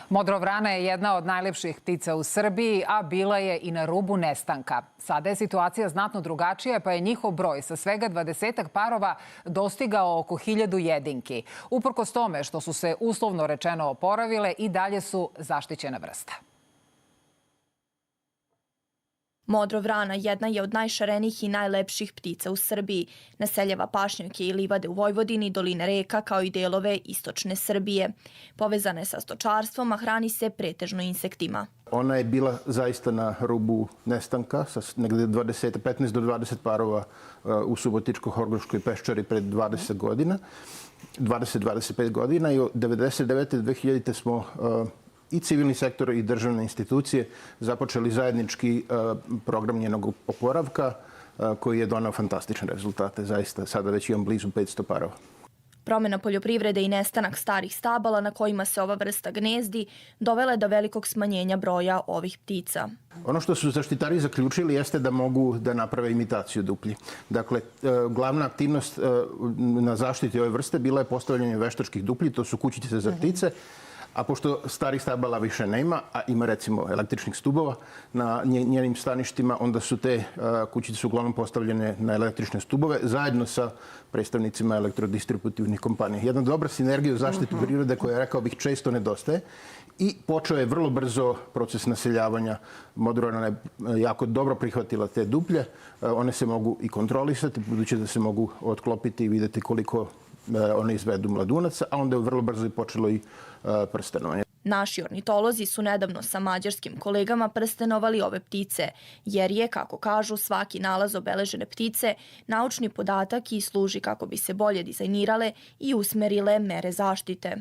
Modrovrana je jedna od najlepših ptica u Srbiji, a bila je i na rubu nestanka. Sada je situacija znatno drugačija, pa je njihov broj sa svega 20 parova dostigao oko 1000 jedinki. Uprkos tome što su se uslovno rečeno oporavile, i dalje su zaštićena vrsta. Modrovrana jedna je od najšarenijih i najlepših ptica u Srbiji. Naseljava pašnjake i livade u Vojvodini, doline reka kao i delove istočne Srbije. Povezana je sa stočarstvom, a hrani se pretežno insektima. Ona je bila zaista na rubu nestanka, sa negde 15 do 20 parova u Subotičko-Horgoškoj peščari pred 20 godina, 20-25 godina i od 1999. do 2000. smo i civilni sektor i državne institucije započeli zajednički program njenog oporavka koji je donao fantastične rezultate. Zaista sada već imam blizu 500 parova. Promjena poljoprivrede i nestanak starih stabala na kojima se ova vrsta gnezdi dovela je do velikog smanjenja broja ovih ptica. Ono što su zaštitari zaključili jeste da mogu da naprave imitaciju duplji. Dakle, glavna aktivnost na zaštiti ove vrste bila je postavljanje veštačkih duplji, to su kućice za ptice. A pošto starih stabala više nema, a ima recimo električnih stubova na njenim staništima, onda su te kućice uglavnom postavljene na električne stubove zajedno sa predstavnicima elektrodistributivnih kompanija. Jedna dobra sinergija u zaštiti prirode koja, rekao bih, često nedostaje. I počeo je vrlo brzo proces naseljavanja. Modrovrana je jako dobro prihvatila te duplje. One se mogu i kontrolisati, budući da se mogu otklopiti i videti koliko one izvedu mladunaca, a onda je vrlo brzo i počelo i prstenovanje. Naši ornitolozi su nedavno sa mađarskim kolegama prstenovali ove ptice, jer je, kako kažu, svaki nalaz obeležene ptice naučni podatak i služi kako bi se bolje dizajnirale i usmerile mere zaštite.